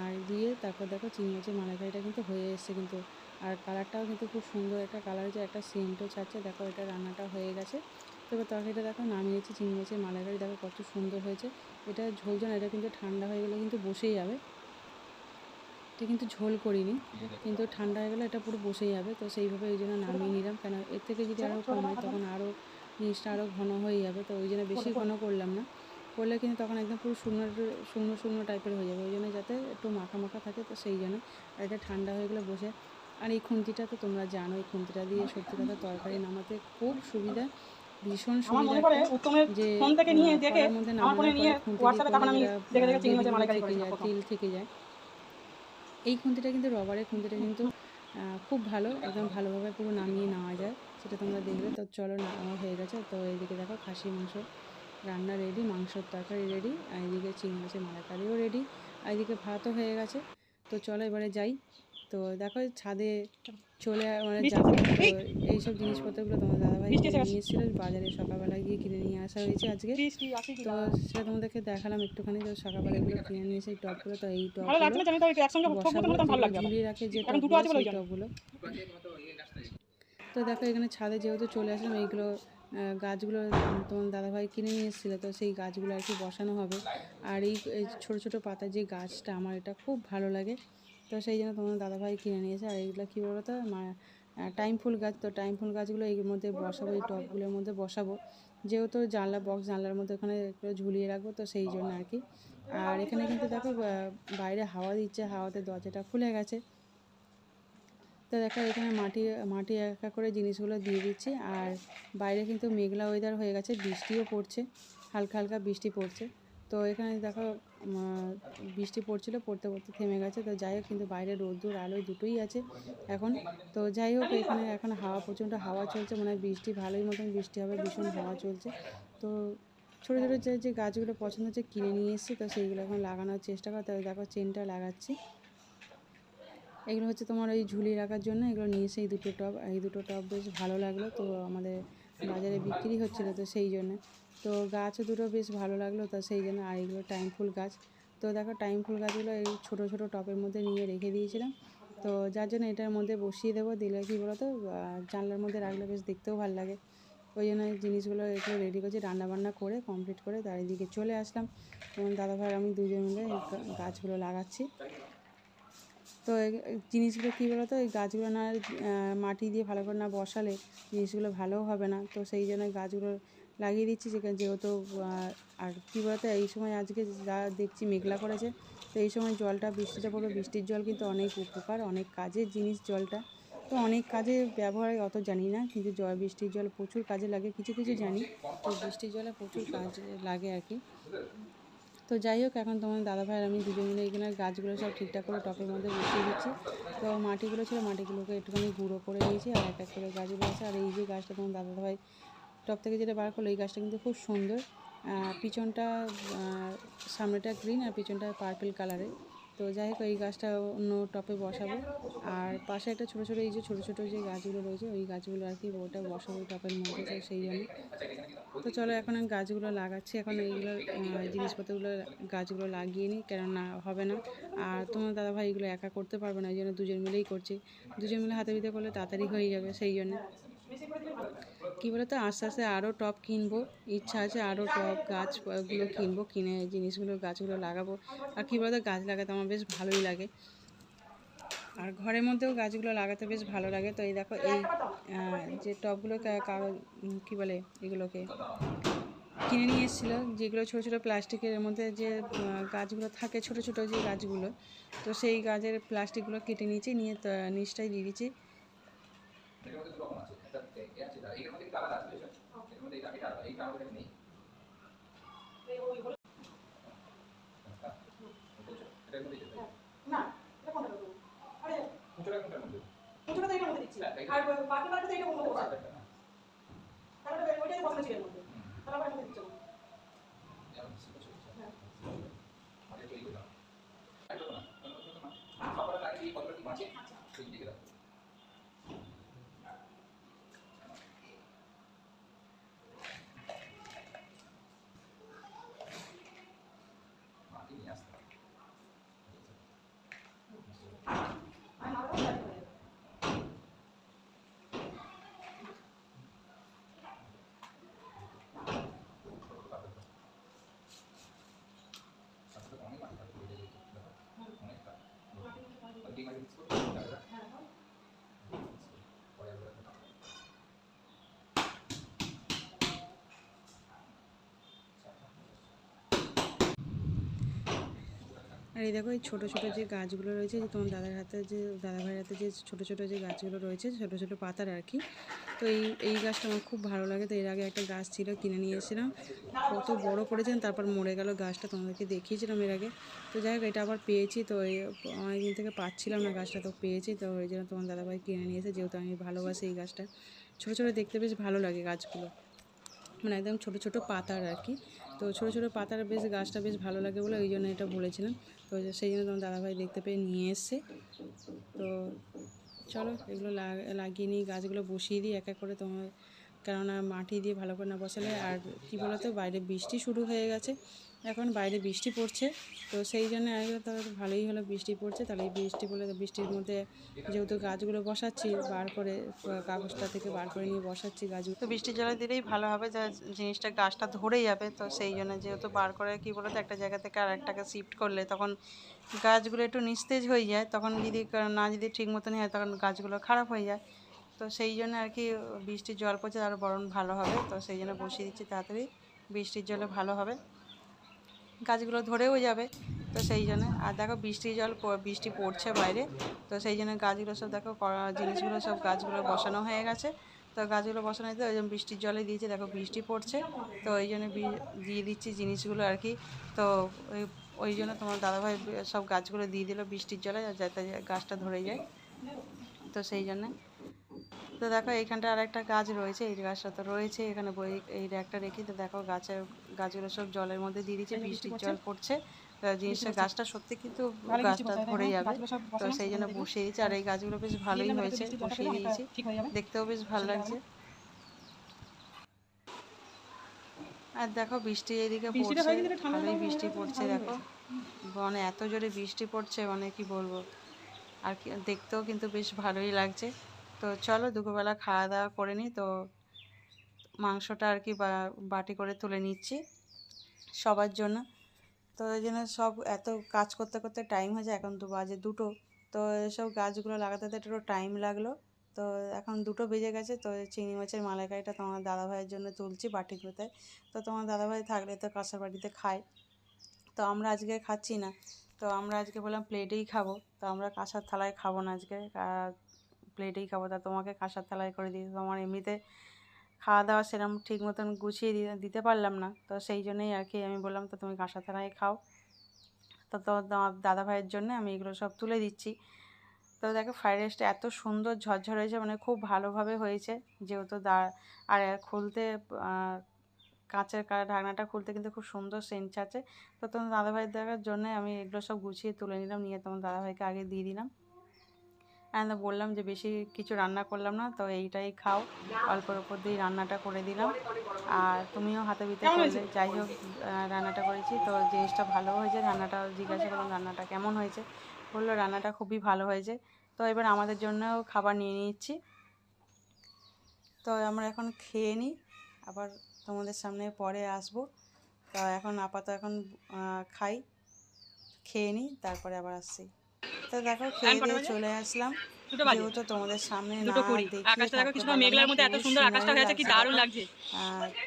আর দিয়ে তারপর দেখো চিংড়ি মাছের মালাইকারিটা কিন্তু হয়ে এসছে কিন্তু, আর কালারটাও কিন্তু খুব সুন্দর একটা কালার হয়েছে, একটা সেন্টও ছাড়ছে। দেখো এটা রান্নাটা হয়ে গেছে। তো এবার তরকারিটা দেখো নামিয়েছি, চিংড়ি মাছের মালাইকারি দেখো কত সুন্দর হয়েছে। এটা ঝোল না, এটা কিন্তু ঠান্ডা হয়ে গেলে কিন্তু বসেই যাবে। এটা কিন্তু ঝোল করিনি, কিন্তু ঠান্ডা হয়ে গেলে এটা পুরো বসে যাবে। তো সেইভাবে ওই জন্য নামিয়ে নিলাম, কেন এর থেকে যদি আরও কমায় তখন আরও জিনিসটা আরও ঘন হয়ে যাবে। তো ওই জন্য বেশি ঘন করলাম না, করলে কিন্তু তখন একদম পুরো শূন্য শূন্য টাইপের হয়ে যাবে। ওই জন্য যাতে একটু মাখা মাখা থাকে, তো সেই জন্য। আর এটা ঠান্ডা হয়ে গেলে বসে। আর এই খুন্তিটা তো তোমরা জানো, এই খুন্তিটা দিয়ে সত্যি কথা তরকারি নামাতে খুব সুবিধা, ভীষণ সুবিধা যে কড়ার মধ্যে নামানোর পরে খুন্তি থেকে যায়, তেল থেকে যায়। এই খুন্তিটা কিন্তু রবারের খুন্তিটা কিন্তু খুব ভালো, একদম ভালোভাবে পুরো নামিয়ে নেওয়া যায়, সেটা তোমরা দেখবে। তো চলো আমার হয়ে গেছে। তো এইদিকে দেখো খাসি মাংস রান্না রেডি, মাংসর তরকারি রেডি, আর এদিকে চিংড়ি মাছের মালাইকারিও রেডি, আর এদিকে ভাতও হয়ে গেছে। তো চলো এবারে যাই। তো দেখো ছাদে চলে যাবো। তো এইসব জিনিসপত্রগুলো তোমার দাদাভাই কিনে নিয়ে এসেছিলো বাজারে, সকালবেলায় গিয়ে কিনে নিয়ে আসা হয়েছে আজকে। তো সেটা তোমাদেরকে দেখালাম একটুখানি। তো সকালবেলা এগুলো কিনে নিয়ে এসে এই টবগুলো, তো এই টবগুলো বসাবো, ঝুলিয়ে রাখে যে টবগুলো সেই টবগুলো। তো দেখো এখানে ছাদে যেহেতু চলে আসলাম, এইগুলো গাছগুলো তোমার দাদাভাই কিনে নিয়ে এসেছিলো, তো সেই গাছগুলো আর কি বসানো হবে। আর এই ছোটো ছোটো পাতার যে গাছটা আমার এটা খুব ভালো লাগে, তো সেই জন্য তোমার দাদাভাই কিনে নিয়েছে। আর এইগুলো কী বলো তো টাইম ফুল গাছ, তো টাইম ফুল গাছগুলো এর মধ্যে বসাবো, এই টবগুলোর মধ্যে বসাবো, যেহেতু জানলার মধ্যে ওখানে ঝুলিয়ে রাখবো, তো সেই জন্য আর কি। আর এখানে কিন্তু দেখো বাইরে হাওয়া দিচ্ছে, হাওয়াতে দরজাটা খুলে গেছে। তো দেখো এখানে মাটি একা করে জিনিসগুলো দিয়ে দিচ্ছি। আর বাইরে কিন্তু মেঘলা ওয়েদার হয়ে গেছে, বৃষ্টিও পড়ছে, হালকা হালকা বৃষ্টি পড়ছে। তো এখানে দেখো বৃষ্টি পড়ছিল, পড়তে পড়তে থেমে গেছে। তো যাই হোক, কিন্তু বাইরে রোদ্দুর আলো দুটোই আছে এখন। তো যাই হোক, এখানে এখন প্রচণ্ড হাওয়া চলছে, মানে বৃষ্টি ভালোই মতন বৃষ্টি হবে, ভীষণ হাওয়া চলছে। তো ছোটো ছোটো যে গাছগুলো পছন্দ হচ্ছে কিনে নিয়ে এসেছি, তো সেইগুলো এখন লাগানোর চেষ্টা করতে হবে। দেখো চেনটা লাগাচ্ছি, এগুলো হচ্ছে তোমার ওই ঝুলিয়ে রাখার জন্য এগুলো নিয়ে এসে এই দুটো টব বেশ ভালো লাগলো। তো আমাদের বাজারে বিক্রি হচ্ছিলো, তো সেই জন্য। তো গাছও দুটো বেশ ভালো লাগলো, তো সেই জন্য। আর এগুলো টাইম ফুল গাছ। তো দেখো টাইম ফুল গাছগুলো এই ছোটো ছোটো টবের মধ্যে নিয়ে রেখে দিয়েছিলাম, তো যার জন্য এটার মধ্যে বসিয়ে দেবো। দিলে কী বলো তো জানলার মধ্যে রাখলে বেশ দেখতেও ভালো লাগে। ওই জন্য জিনিসগুলো এগুলো রেডি করছি, রান্নাবান্না করে কমপ্লিট করে তার এদিকে চলে আসলাম। এবং দাদাভাই আমি দুজন মিলে গাছগুলো লাগাচ্ছি। তো জিনিসগুলো কী বলো তো, এই গাছগুলো না মাটি দিয়ে ভালো করে না বসালে জিনিসগুলো ভালোও হবে না। তো সেই জন্য গাছগুলো লাগিয়ে দিচ্ছি, যেহেতু আর কী বলতো এই সময় আজকে যা দেখছি মেঘলা করেছে, তো এই সময় জলটা বৃষ্টিটা পড়বে, বৃষ্টির জল কিন্তু অনেক উপকার, অনেক কাজের জিনিস জলটা। তো অনেক কাজে ব্যবহার হয় অত জানি না, কিন্তু বৃষ্টির জল প্রচুর কাজে লাগে, কিছু কিছু জানি। তো বৃষ্টির জলে প্রচুর কাজ লাগে আর কি। তো যাই হোক, এখন তোমার দাদাভাই আর আমি দুজন মিলে এখানে গাছগুলো সব ঠিকঠাক করে টবের মধ্যে বসিয়ে দিচ্ছি। তো মাটিগুলো ছিল, মাটিগুলোকে একটুখানি গুঁড়ো করে নিয়েছি, আর এক এক করে গাছগুলো আছে। আর এই যে গাছটা তোমার দাদাভাই টব থেকে যেটা বার করলো, এই গাছটা কিন্তু খুব সুন্দর। পিছনটা সামনেটা গ্রিন আর পিছনটা পার্পল কালারের। তো যাই হোক, এই গাছটা অন্য টপে বসাবো। আর পাশে একটা ছোটো ছোটো, এই যে ছোটো ছোটো যে গাছগুলো রয়েছে, ওই গাছগুলো আর কি ওটা বসাবো টপের মধ্যে, তো সেই জন্য। তো চলো এখন আমি গাছগুলো লাগাচ্ছি, এখন এইগুলো জিনিসপত্রগুলো গাছগুলো লাগিয়ে নিই, কেননা হবে না। আর তোমার দাদাভাই এগুলো একা করতে পারবে না, এই জন্য দুজন মিলেই করছি। দুজন মিলে হাতে বিতে করলে তাড়াতাড়ি হয়ে যাবে, সেই জন্য। কী বলো তো, আস্তে আস্তে আরও টব কিনবো, ইচ্ছা আছে আরও টব গাছগুলো কিনবো, কিনে জিনিসগুলো গাছগুলো লাগাবো। আর কী বলো তো, গাছ লাগাতে আমার বেশ ভালোই লাগে, আর ঘরের মধ্যেও গাছগুলো লাগাতে বেশ ভালো লাগে। তো এই দেখো, এই যে টবগুলো কাগজ কী বলে এগুলোকে কিনে নিয়ে এসেছিলো, যেগুলো ছোটো ছোটো প্লাস্টিকের মধ্যে যে গাছগুলো থাকে, ছোটো ছোটো যে গাছগুলো, তো সেই গাছের প্লাস্টিকগুলো কেটে নিয়েছি, নিয়ে নিচটাই দিয়ে দিচ্ছি। আর এই দেখো, এই ছোটো ছোটো যে গাছগুলো রয়েছে, যে তোমার দাদাভাইয়ের হাতে যে ছোটো ছোটো যে গাছগুলো রয়েছে, ছোটো ছোটো পাতার আর কি। তো এই গাছটা আমার খুব ভালো লাগে। তো এর আগে একটা গাছ ছিল, কিনে নিয়ে এসেছিলাম, কত বড় করেছেন, তারপর মরে গেল গাছটা, তোমাদেরকে দেখিয়েছিলাম এর আগে। তো যাই হোক, এটা আবার পেয়েছি, তো অনেকদিন থেকে পাচ্ছিলাম না গাছটা, তো পেয়েছি, তো ওই জন্য তোমার দাদাভাই কিনে নিয়ে এসে, যেহেতু আমি ভালোবাসি এই গাছটা, ছোটো ছোটো দেখতে বেশ ভালো লাগে গাছগুলো, মানে একদম ছোটো ছোটো পাতার আর কি। তো ছোটো ছোটো পাতার বেশ গাছটা বেশ ভালো লাগে বলে ওই জন্য এটা বলেছিলাম। তো সেই জন্য তোমার দাদাভাই দেখতে পেয়ে নিয়ে এসছে। তো চলো এগুলো লাগিয়ে নিই, গাছগুলো বসিয়ে দিই এক এক করে তোমার, কেননা মাটি দিয়ে ভালো করে না বসালে। আর কী বলো তো, বাইরে বৃষ্টি শুরু হয়ে গেছে, এখন বাইরে বৃষ্টি পড়ছে, তো সেই জন্য তাহলে ভালোই হলো, বৃষ্টি পড়ছে, তাহলে এই বৃষ্টি পড়লে বৃষ্টির মধ্যে যেহেতু গাছগুলো বসাচ্ছি, বার করে কাগজটা থেকে বার করে নিয়ে বসাচ্ছি গাছগুলো, তো বৃষ্টির জলে দিলেই ভালো হবে, যা জিনিসটা গাছটা ধরে যাবে। তো সেই জন্য যেহেতু বার করে কী বলো তো, একটা জায়গা থেকে আর একটাকে শিফট করলে তখন গাছগুলো একটু নিস্তেজ হয়ে যায়, তখন যদি ঠিক মতনই হয়, তখন গাছগুলো খারাপ হয়ে যায়। তো সেই জন্য আর কি, বৃষ্টির জল পড়ছে আরও বরং ভালো হবে, তো সেই জন্য বসিয়ে দিচ্ছি তাড়াতাড়ি, বৃষ্টির জলে ভালো হবে, গাছগুলো ধরেও যাবে। তো সেই জন্য, আর দেখো বৃষ্টি পড়ছে বাইরে, তো সেই জন্য গাছগুলো সব দেখো জিনিসগুলো সব গাছগুলো বসানো হয়ে গেছে। তো গাছগুলো বসানো হয়েছে, ওই জন্য বৃষ্টির জলে দিয়েছে, দেখো বৃষ্টি পড়ছে, তো ওই জন্য দিয়ে দিচ্ছি জিনিসগুলো আর কি। তো ওই জন্য তোমার দাদাভাই সব গাছগুলো দিয়ে দিল বৃষ্টির জলে, যাতে গাছটা ধরে যায়, তো সেই জন্যে। তো দেখো এইখানটা আর একটা গাছ রয়েছে, এই গাছটা তো রয়েছে এখানে, এই একটা রেখে, তো দেখো গাছগুলো সব জলের মধ্যে দিয়ে দিচ্ছে, বৃষ্টির জল পড়ছে, জিনিসটা গাছটা সত্যি কিন্তু গাছটা ধরে যাবে, তো সেই জন্য বসিয়ে দিয়েছি। আর এই গাছগুলো বেশ ভালোই হয়েছে, বসিয়ে দিয়েছি, দেখতেও বেশ ভালো লাগছে। আর দেখো বৃষ্টি এদিকে পড়ছে, ভালোই বৃষ্টি পড়ছে, দেখো মানে এত জোরে বৃষ্টি পড়ছে, মানে কি বলবো, আর কি দেখতেও কিন্তু বেশ ভালোই লাগছে। তো চলো দুপুরবেলা খাওয়া দাওয়া করে নিই। তো মাংসটা আর কি বাটি করে তুলে নিচ্ছি সবার জন্য। তো এই জন্য সব এত কাজ করতে করতে টাইম হয়ে যায়, এখন তো বাজে 2টো। তো এসব গাছগুলো লাগাতে একটু টাইম লাগলো, তো এখন 2টো বেজে গেছে। তো চিংড়ি মাছের মালাইকারিটা তোমার দাদাভাইয়ের জন্য তুলছি বাটিগুলোতে। তো তোমার দাদাভাই থাকলে তো কাঁসার বাটিতে খায়, তো আমরা আজকে খাচ্ছি না। তো আমরা আজকে বললাম প্লেটেই খাবো, তো আমরা কাঁসার থালায় খাবো না আজকে, প্লেটেই খাবো। তা তোমাকে কাঁসার থালায় করে দিই, তোমার এমনিতে খাওয়া দাওয়া সেরকম ঠিক মতন গুছিয়ে দিতে পারলাম না, তো সেই জন্যই আর কি আমি বললাম তো তুমি কাঁসার থালায় খাও। তো তোমার দাদাভাইয়ের জন্য আমি এগুলো সব তুলে দিচ্ছি। তো দেখো ফ্রাইড রাইসটা এত সুন্দর ঝরঝর হয়েছে, মানে খুব ভালোভাবে হয়েছে, যেহেতু আর খুলতে কাঁচের ঢাকনাটা খুলতে কিন্তু খুব সুন্দর সেন্ট আছে। তো তোমার দাদাভাই দেখার জন্য আমি এগুলো সব গুছিয়ে তুলে নিলাম, নিয়ে তোমার দাদাভাইকে আগে দিয়ে দিলাম। আর বললাম যে বেশি কিছু রান্না করলাম না, তো এইটাই খাও, অল্পের ওপর দিয়ে রান্নাটা করে দিলাম। আর তুমিও হাতে বিতে করলে, যাই হোক রান্নাটা করেছি তো জিনিসটা ভালো হয়েছে। রান্নাটা জিজ্ঞাসা করলাম রান্নাটা কেমন হয়েছে, বললো রান্নাটা খুবই ভালো হয়েছে। তো এবার আমাদের জন্যও খাবার নিয়ে নিচ্ছি। তো আমরা এখন খেয়ে নিই, আবার তোমাদের সামনে পরে আসবো। তো এখন এখন খাই, খেয়ে নিই, তারপরে আবার আসছি। তো দেখো খেয়ে দিয়ে চলে আসলাম, যেহেতু তোমাদের সামনে না দেখিয়ে থাকতে পারলাম না, মধ্যে এত সুন্দর আকাশটা হয়েছে, কি দারুণ লাগছে,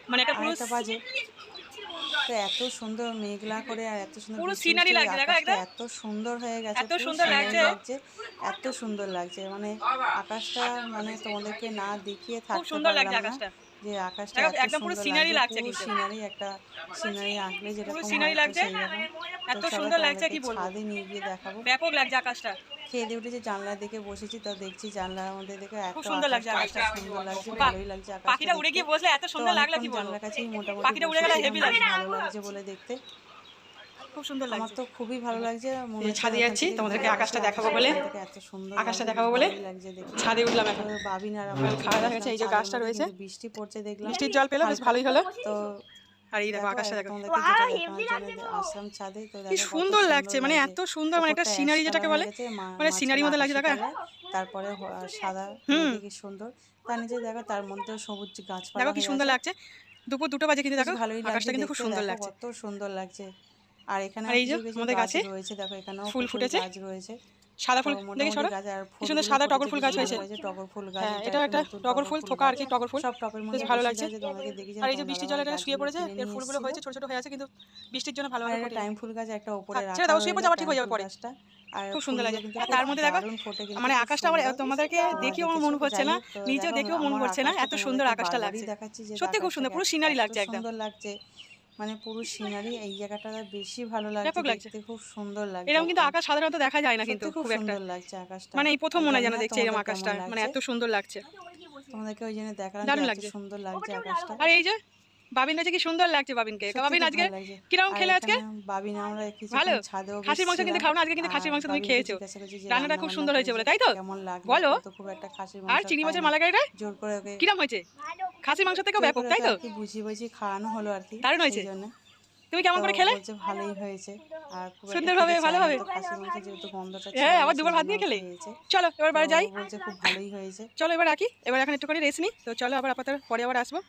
মানে একটা পুরো 2:30 বাজে। তো এত সুন্দর মেঘলা করে আর এত সুন্দর পুরো বৃষ্টি সিনারি হচ্ছে, লাগছে, দেখো আকাশটা একদম এত সুন্দর হয়ে গেছে, এত পুরো সুন্দর সিনারি লাগছে, এত সুন্দর লাগছে, মানে আকাশটা মানে তোমাদেরকে না দেখিয়ে খুব থাকতে সুন্দর লাগছে পারলাম না, আকাশটা, যে আকাশটা দেখো এত একদম পুরো সুন্দর সিনারি লাগছে, লাগছে, পুরো কিন্তু সিনারি, একটা সিনারি আঁকলে পুরো যেরকম সিনারি হয় তো লাগছে, সেই রকম। তো এত চলো সুন্দর লাগছে, তোমাদেরকে কি বলবো, ছাদে নিয়ে গিয়ে দেখাবো। ব্যাপক লাগছে আকাশটা, খেয়ে দিয়ে উঠেছি, জানলার দিকে বসেছি, তো দেখছি জানলার মধ্যে দেখে খুব এত সুন্দর লাগছে আকাশটা এত আকাশটা, সুন্দর লাগছে, ভালোই লাগছে আকাশটা পাখিটা উড়ে দেখতে। গিয়ে বসলে এত তো সুন্দর লাগলো, অনেকক্ষণ কি বলবো, জানলার কাছেই মোটামুটি পাখিটা উড়ে গেলে বসেছিলাম, হেভি বেশ লাগছে, ভালো লাগছে বলে দেখতে, খুব সুন্দর আমার লাগছে। তো খুবই ভালো লাগছে। মনে হচ্ছে ছাদে ওখান যাচ্ছি থেকে তোমাদেরকে ঘুরে আকাশটা আসি, দেখাবো বলে, এত সুন্দর আকাশটা লাগছে, দেখাবো বেশ বলে ভালোই লাগছে দেখতে। ছাদে উঠলাম তো এখন, বাবিন আর আমার আমরা খাওয়া দাওয়া চলে হয়েছে, এই যে আসলাম গাছটা ছাদের মধ্যে, রয়েছে, কিন্তু বৃষ্টি পড়ছে দেখলাম, বৃষ্টির জল পেলো, বেশ হালকা। ভালোই হলো। তো আর এই দেখো আকাশটা দেখো, তোমাদেরকে যেটা দেখানোর জন্য আসলাম ছাদে, তো কি দেখো কত সুন্দর লাগছে, মানে এত সুন্দর, মানে একটা ওপরটা সিনারি অ্যাশ যেটাকে কালার বলে, হয়ে গেছে, মানে সিনারির মাঝখানে মধ্যে লাগছে, আকাশি দেখো কালার, তারপরে সাদা, হুম, দেখি সুন্দর। তার নিচে দেখো তার মধ্যেও সবুজ গাছপালা দেখো কি হয়ে সুন্দর আছে, লাগছে, দুপুর 2টো বাজে, কিন্তু বেশ দেখো ভালোই লাগছে আকাশটা কিন্তু খুব দেখতে, সুন্দর দেখো লাগছে। কত সুন্দর লাগছে। আর এখানেও আর এই যে কিছু কিছু আমাদের গাছ গাছে রয়েছে, দেখো এখানেও ফুল প্রচুর ফুটেছে, গাছ রয়েছে। সাদা তো ফুল দেখে মোটামুটি সরো, গাছ, আর কি সুন্দর ফুলগুলো সাদা টগর ফুটেছে, ফুল বেশ গাছ ভালো হয়েছে, হয়েছে, টগর ফুল গাছ, হ্যাঁ এটা এটাও একটা নতুন টগর টগর ফুল, ফুল থোকা গাছ, আর কি টগর ফুল, সব টবের বেশ মধ্যে ভালো বসিয়ে লাগছে। দেওয়া আছে, তোমাদেরকে দেখেছি আর এই যে তোমার বৃষ্টির জলে দাদাভাই এটা শুয়ে গাছগুলো পড়েছে, কিনে এর নিয়ে ফুলগুলো এসেছিল। হয়েছে ছোট ছোট হয়ে আছে, কিন্তু বৃষ্টির জন্য আর ভালোভাবে একটা ফোটেনি। টাইম ফুল গাছ একটা ওপরে থাক, ছেড়ে রাখা দাও, শুয়ে পড়ে হয়েছে আবার ঠিক টাইম হয়ে যাবে ফুল পরে, গাছটা, আর খুব সুন্দর ফুলগুলো লাগছে। কিন্তু আর খুব তার মধ্যে দেখো, দারুণ ফোটে, কিন্তু মানে খুব আকাশটা আমার সুন্দর। তোমাদেরকে তোমরা দেখেও আমার দেখেছো, মন ভরছে যাই না, হোক। তো নিচেও দেখো দেখেও মন আমার ভরছে না, আকাশটা এত সুন্দর তোমাদেরকে আকাশটা বারবারই লাগছে, দেখাচ্ছি, যে সত্যি খুব সুন্দর, আকাশটাকে পুরো সিনারি এত লাগছে একদম, সুন্দর লাগছে, মানে পুরো সিনারি। এই জায়গাটা বেশি ভালো লাগছে ব্যাপক লাগছে। দেখতে, খুব সুন্দর লাগছে এরকম কিন্তু একদম, আকাশ সাধারণত দেখা যায় না, কিন্তু সত্যি খুব খুব একটা, সুন্দর লাগছে আকাশটা। মানে এই প্রথম আমি মনে হয় জানি যেন না দেখছি এরকম তোমাদের আকাশটা, কেমন মানে লাগছে, এত সুন্দর লাগছে, তোমাদেরকে ওই জন্য দেখালাম যে দারুণ এত লাগছে। সুন্দর লাগছে আকাশটা, আর এই যে বাবিন আছে, কি সুন্দর লাগছে বাবিনকে, সত্যি বাবিন খুব আজকে ভালো লাগছে। কিরকম আর খেলে আজকে, এখানে বাবিন আমরা ভালো, কিছুক্ষণ ছাদেও খাসির মাংস কিন্তু বেশছিলাম, খাও না আজকে, কিন্তু আর খাসির মাংস তুমি বাবিনকে খেয়েছো, জিজ্ঞাসা করছি যে রান্নাটা রান্না খুব বান্না সুন্দর হয়েছে করেছে বলে, তাই তো কেমন লাগলো, বলো। ও তো খুব একটা খাসির আর মাংস চিংড়ি খায় মাছের না, মালাইকারিটা জোর করে ওকে কিরম হয়েছে, খাসির মাংস থেকেও ব্যাপক, তাই তো আর কি বুঝিয়ে বুঝিয়ে খাওয়ানো হলো আর কি, দারুণ সেই হয়েছে। জন্য। তুমি কেমন তো করে খেলে, বলছে ভালোই হয়েছে, আর খুব একটা সুন্দরভাবে খেতে চায় না, ভালোভাবে, তো খাসির মাংস যেহেতু গন্ধটা ছিল হ্যাঁ না, আবার সেই দুবার ভাত জন্য নিয়ে ও খেলে। খেয়েছে। চলো এবার তো বাড়ি যাই, ও বলছে খুব ভালোই হয়েছে। চলো এবার রাখি, এবার এখন একটুখানি রেস্ট নিই, তো চলো আবার আপাতত পরে আবার আসবো,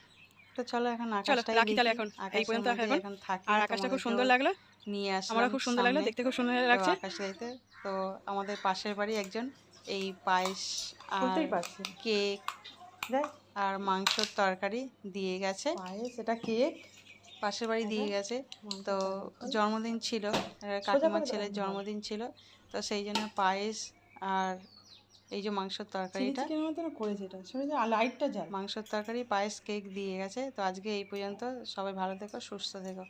তো চলো এখন চলো আকাশটাই রাখি তাহলে দেখি, এখন, এই আকাশের পর্যন্ত মধ্যে এখন। এখন থাকি, আর আকাশটা খুব তোমাদেরকেও সুন্দর লাগলো, নিয়ে আসলাম আমারও খুব সুন্দর লাগলো, সামনে। দেখতে খুব সুন্দর তো লাগছে। আকাশ গাইতে, তো আমাদের পাশের বাড়ি একজন এই পায়েস আর শুনতেই পাচ্ছি, কেক দেখ আর মাংসর তরকারি দিয়ে গেছে, পায়েস, এটা কেক, পাশের বাড়ি দিয়ে গেছে। তো জন্মদিন ছিল, কাকিমার ছেলের জন্মদিন ছিল, তো সেই জন্য পায়েস আর এই যে মাংসর তরকারিটা, করেছে, এটা শুনে লাইটটা জ্বাল, মাংসর তরকারি, পায়েস, কেক দিয়ে গেছে। তো আজকে এই পর্যন্ত, সবাই ভালো থেকো, সুস্থ থেকো।